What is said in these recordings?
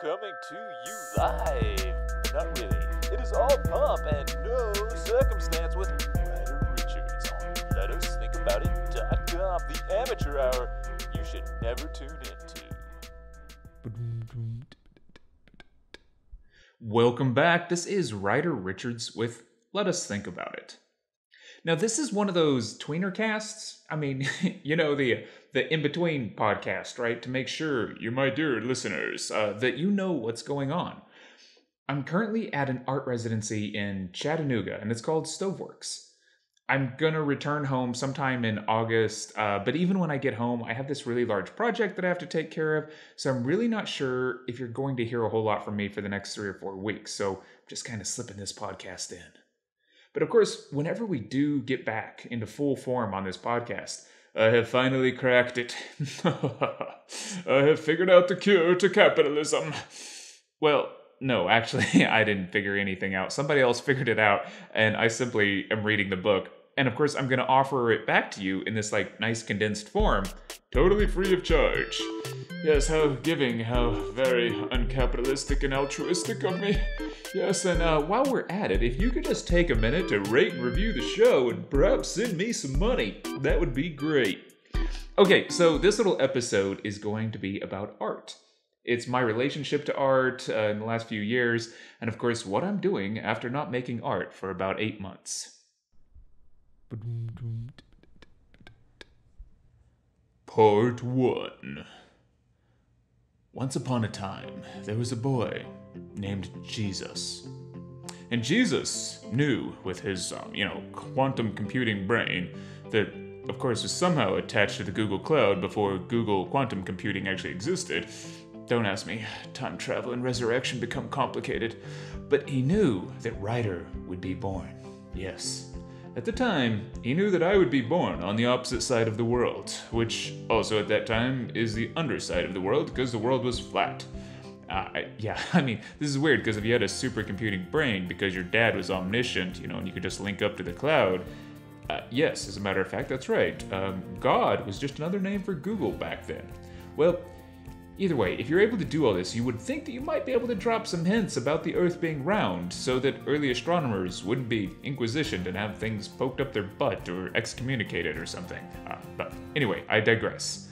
Coming to you live. Not really. It is all pomp and no circumstance with Ryder Richards on LetUsThinkAboutIt.com, the amateur hour you should never tune into. Welcome back. This is Ryder Richards with Let Us Think About It. Now, this is one of those tweener casts. I mean, the in-between podcast, right? To make sure, you my dear listeners, that you know what's going on. I'm currently at an art residency in Chattanooga, and it's called Stoveworks. I'm gonna return home sometime in August, but even when I get home, I have this really large project that I have to take care of, so I'm really not sure if you're going to hear a whole lot from me for the next 3 or 4 weeks, so I'm just kind of slipping this podcast in. But of course, whenever we do get back into full form on this podcast, I have finally cracked it. I have figured out the cure to capitalism. Well, no, actually, I didn't figure anything out. Somebody else figured it out, and I simply am reading the book. And of course, I'm going to offer it back to you in this nice condensed form, totally free of charge. Yes, how giving, how very uncapitalistic and altruistic of me. Yes, and while we're at it, if you could just take a minute to rate and review the show and perhaps send me some money, that would be great. Okay, so this little episode is going to be about art. It's my relationship to art in the last few years, and of course, what I'm doing after not making art for about 8 months. Part 1. Once upon a time, there was a boy named Jesus. And Jesus knew with his, quantum computing brain that, of course, was somehow attached to the Google Cloud before Google quantum computing actually existed. Don't ask me, time travel and resurrection become complicated. But he knew that Ryder would be born. Yes. At the time, he knew that I would be born on the opposite side of the world, which also at that time is the underside of the world because the world was flat. This is weird because if you had a supercomputing brain because your dad was omniscient, and you could just link up to the cloud, yes, as a matter of fact, that's right. God was just another name for Google back then. Well, either way, if you're able to do all this, you would think that you might be able to drop some hints about the Earth being round so that early astronomers wouldn't be inquisitioned and have things poked up their butt or excommunicated or something. But anyway, I digress.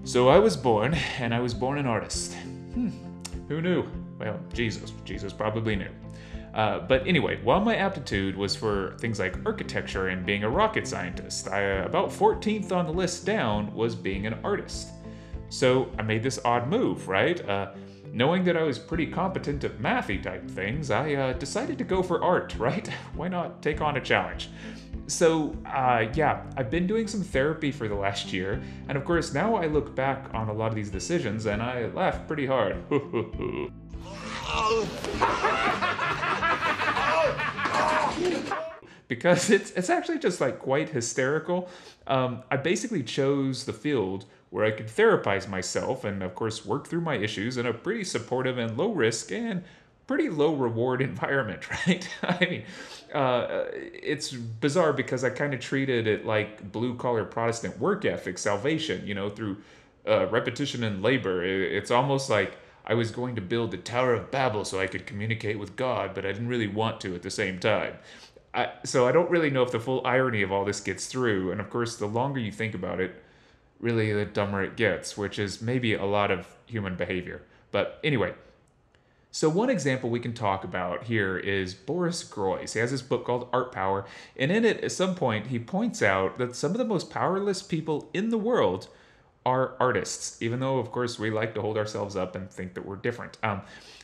So I was born, and I was born an artist. Who knew? Well, Jesus probably knew. But anyway, while my aptitude was for things like architecture and being a rocket scientist, about 14th on the list down was being an artist. So I made this odd move, right? Knowing that I was pretty competent at mathy type things, I decided to go for art, right? Why not take on a challenge? So, I've been doing some therapy for the last year, and of course now I look back on a lot of these decisions and I laugh pretty hard. Because it's actually just quite hysterical. I basically chose the field where I could therapize myself and of course work through my issues in a pretty supportive and low risk and pretty low reward environment, right? It's bizarre because I kind of treated it like blue collar Protestant work ethic salvation, through repetition and labor. It's almost like I was going to build the Tower of Babel so I could communicate with God, but I didn't really want to at the same time. So I don't really know if the full irony of all this gets through, and of course the longer you think about it, really the dumber it gets, which is maybe a lot of human behavior. But anyway, so one example we can talk about here is Boris Groys. He has this book called Art Power, and in it at some point he points out that some of the most powerless people in the world are artists, even though of course we like to hold ourselves up and think that we're different.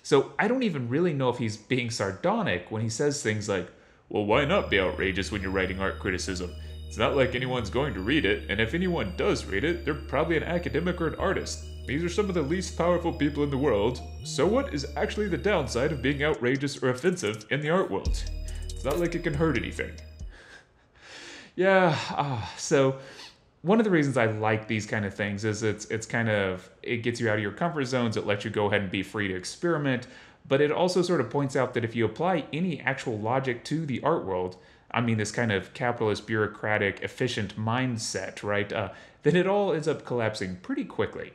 So I don't even really know if he's being sardonic when he says things like, well, why not be outrageous when you're writing art criticism? It's not like anyone's going to read it, and if anyone does read it, they're probably an academic or an artist. These are some of the least powerful people in the world, so what is actually the downside of being outrageous or offensive in the art world? It's not like it can hurt anything. So one of the reasons I like these kind of things is it gets you out of your comfort zones, it lets you go ahead and be free to experiment, but it also sort of points out that if you apply any actual logic to the art world, this kind of capitalist, bureaucratic, efficient mindset, right, then it all ends up collapsing pretty quickly.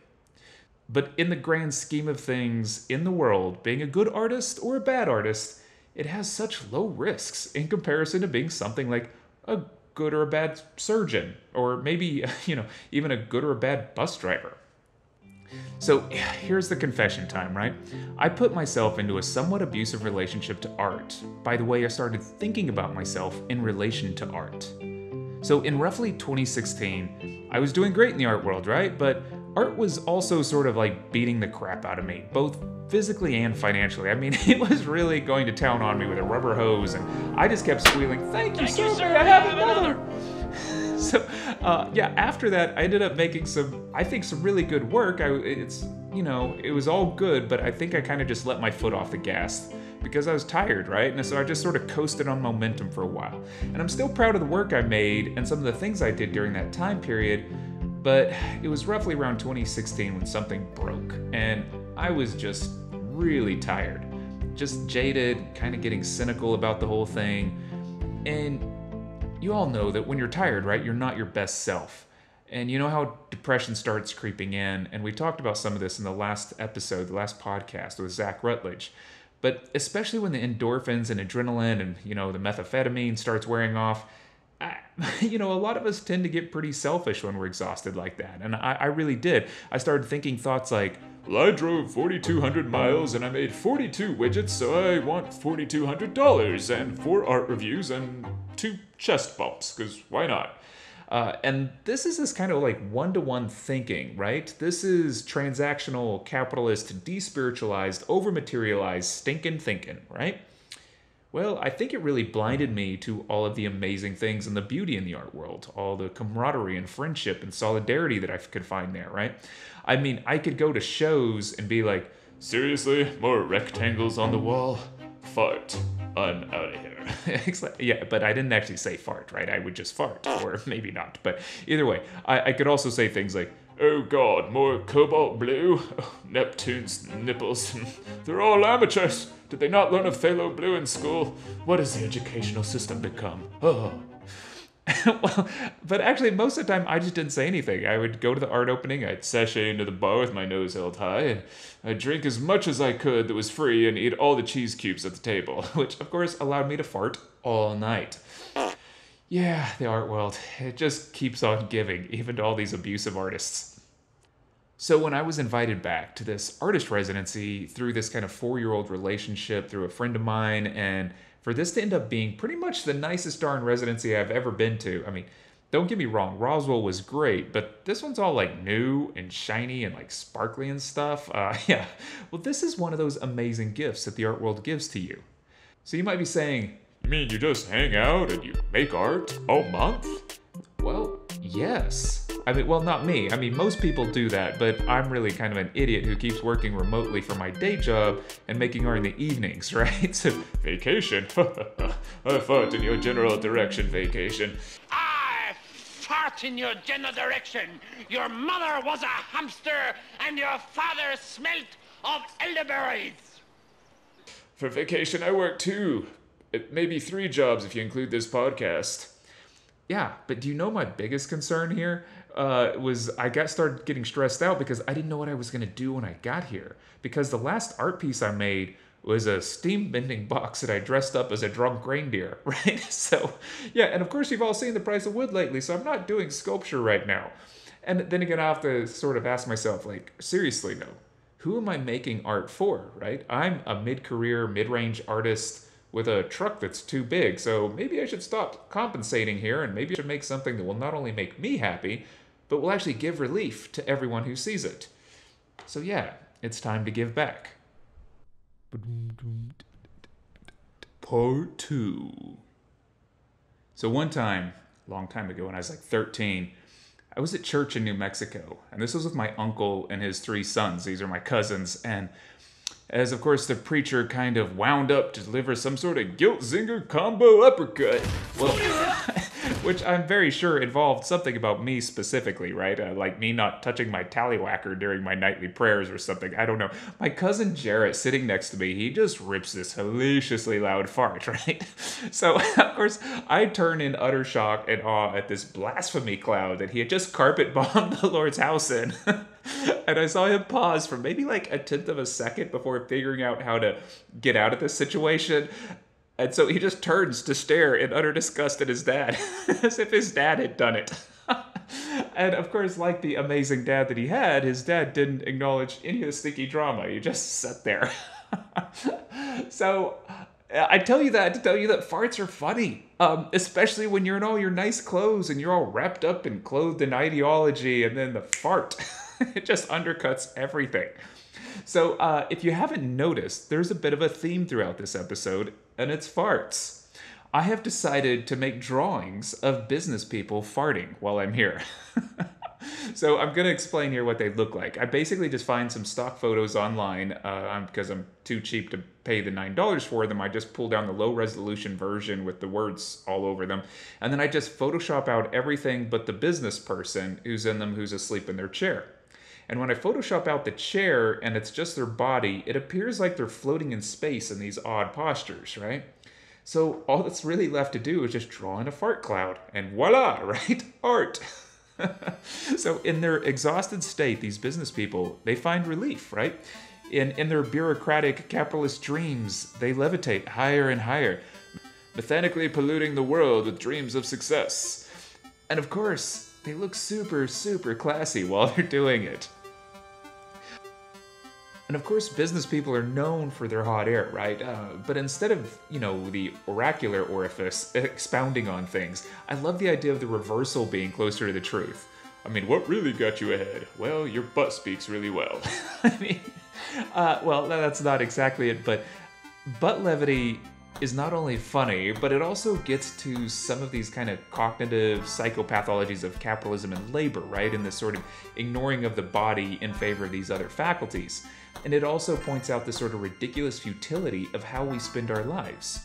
But in the grand scheme of things in the world, being a good artist or a bad artist, it has such low risks in comparison to being something like a good or a bad surgeon, or maybe, even a good or a bad bus driver. So here's the confession time, right? I put myself into a somewhat abusive relationship to art by the way I started thinking about myself in relation to art. So in roughly 2016, I was doing great in the art world, right? But art was also sort of like beating the crap out of me, both physically and financially. I mean, it was really going to town on me with a rubber hose, and I just kept squealing, "Thank you, sir, may I have another?" So, after that, I ended up making some really good work. It was all good, but I think I kind of just let my foot off the gas because I was tired, right? And so I just sort of coasted on momentum for a while. And I'm still proud of the work I made and some of the things I did during that time period, but it was roughly around 2016 when something broke, and I was just really tired. Just jaded, kind of getting cynical about the whole thing. And you all know that when you're tired, right, you're not your best self. And you know how depression starts creeping in, and we talked about some of this in the last episode, the last podcast with Zach Rutledge. But especially when the endorphins and adrenaline and, the methamphetamine starts wearing off, a lot of us tend to get pretty selfish when we're exhausted like that. And I really did. I started thinking thoughts like, well, I drove 4,200 miles and I made 42 widgets, so I want $4,200 and 4 art reviews and 2 chest bumps, because why not? And this is this kind of like one-to-one thinking, right? This is transactional, capitalist, despiritualized, over-materialized, stinking thinking, right? Well, I think it really blinded me to all of the amazing things and the beauty in the art world, all the camaraderie and friendship and solidarity that I could find there, right? I mean, I could go to shows and be like, seriously, more rectangles on the wall? Fart. I'm out of here. Yeah, but I didn't actually say fart, right? I would just fart, or maybe not. But either way, I could also say things like, oh god, more cobalt blue? Oh, Neptune's nipples. They're all amateurs. Did they not learn of phthalo blue in school? What has the educational system become? Oh. Well, but actually, most of the time, I just didn't say anything. I would go to the art opening, I'd sashay into the bar with my nose held high, and I'd drink as much as I could that was free and eat all the cheese cubes at the table, which, of course, allowed me to fart all night. Yeah, the art world, it just keeps on giving, even to all these abusive artists. So when I was invited back to this artist residency through this kind of 4-year-old relationship through a friend of mine, and for this to end up being pretty much the nicest darn residency I've ever been to. I mean, don't get me wrong, Roswell was great, but this one's all like new and shiny and like sparkly and stuff. Well, this is one of those amazing gifts that the art world gives to you. So you might be saying, you mean you just hang out and you make art all month? Well, yes. Not me. Most people do that, but I'm really kind of an idiot who keeps working remotely for my day job and making art in the evenings, right? So, vacation? I fart in your general direction, vacation. I fart in your general direction. Your mother was a hamster and your father smelt of elderberries. For vacation, I work 2, maybe 3 jobs if you include this podcast. Yeah, but do you know my biggest concern here? Was I started getting stressed out because I didn't know what I was going to do when I got here. Because the last art piece I made was a steam bending box that I dressed up as a drunk reindeer, right? So, yeah, and of course you've all seen the price of wood lately, so I'm not doing sculpture right now. And then again, I have to sort of ask myself, like, seriously though, who am I making art for, right? I'm a mid-career, mid-range artist with a truck that's too big, so maybe I should stop compensating here, and maybe I should make something that will not only make me happy, but will actually give relief to everyone who sees it. So yeah, it's time to give back. Part 2. So one time, a long time ago when I was like 13, I was at church in New Mexico, and this was with my uncle and his 3 sons. These are my cousins, and as of course the preacher kind of wound up to deliver some sort of guilt zinger combo uppercut. Well, which I'm very sure involved something about me specifically, right? Like me not touching my tallywhacker during my nightly prayers or something. I don't know. My cousin Jarrett sitting next to me, he just rips this hellaciously loud fart, right? So, of course, I turn in utter shock and awe at this blasphemy cloud that he had just carpet bombed the Lord's house in. And I saw him pause for maybe like a tenth of a second before figuring out how to get out of this situation. And so he just turns to stare in utter disgust at his dad, as if his dad had done it. And of course, like the amazing dad that he had, his dad didn't acknowledge any of the stinky drama. He just sat there. So I tell you that to tell you that farts are funny, especially when you're in all your nice clothes and you're all wrapped up and clothed in ideology, and then the fart, it just undercuts everything. So if you haven't noticed, there's a bit of a theme throughout this episode, and it's farts. I have decided to make drawings of business people farting while I'm here. So I'm going to explain here what they look like. I basically just find some stock photos online because I'm too cheap to pay the $9 for them. I just pull down the low resolution version with the words all over them. And then I just Photoshop out everything but the business person who's in them, who's asleep in their chair. And when I Photoshop out the chair and it's just their body, it appears like they're floating in space in these odd postures, right? So all that's really left to do is just draw in a fart cloud, and voila, right? Art. So in their exhausted state, these business people, they find relief, right? In their bureaucratic capitalist dreams, they levitate higher and higher, mechanically polluting the world with dreams of success. And of course, they look super, super classy while they're doing it. And of course, business people are known for their hot air, right? But instead of, the oracular orifice expounding on things, I love the idea of the reversal being closer to the truth. I mean, what really got you ahead? Well, your butt speaks really well. I mean, well, that's not exactly it, but butt levity is not only funny, but it also gets to some of these kind of cognitive psychopathologies of capitalism and labor, right? And this sort of ignoring of the body in favor of these other faculties. And it also points out the sort of ridiculous futility of how we spend our lives.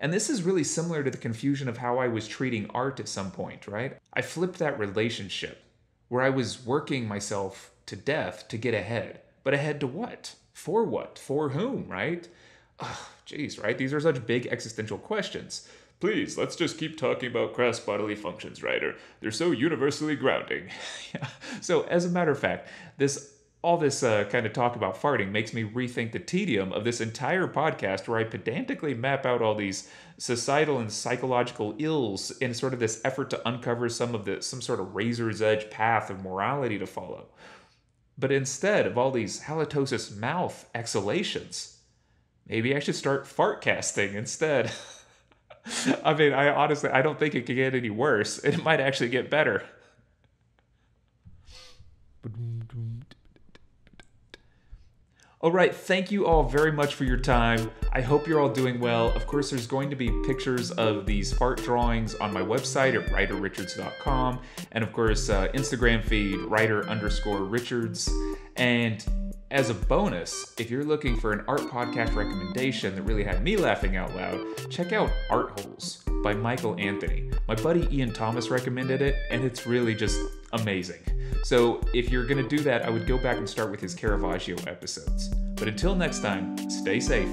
And this is really similar to the confusion of how I was treating art at some point, right? I flipped that relationship where I was working myself to death to get ahead. But ahead to what? For what? For whom, right? Geez, right? These are such big existential questions. Please, let's just keep talking about crass bodily functions, writer. They're so universally grounding. Yeah. So, as a matter of fact, all this kind of talk about farting makes me rethink the tedium of this entire podcast, where I pedantically map out all these societal and psychological ills in sort of this effort to uncover some sort of razor's edge path of morality to follow. But instead of all these halitosis mouth exhalations, maybe I should start fart casting instead. I mean, I don't think it could get any worse. It might actually get better. All right, thank you all very much for your time. I hope you're all doing well. Of course, there's going to be pictures of these fart drawings on my website at writerrichards.com. And of course, Instagram feed, writer_Richards. And as a bonus, if you're looking for an art podcast recommendation that really had me laughing out loud, check out Art Holes by Michael Anthony. My buddy Ian Thomas recommended it, and it's really just amazing. So if you're going to do that, I would go back and start with his Caravaggio episodes. But until next time, stay safe.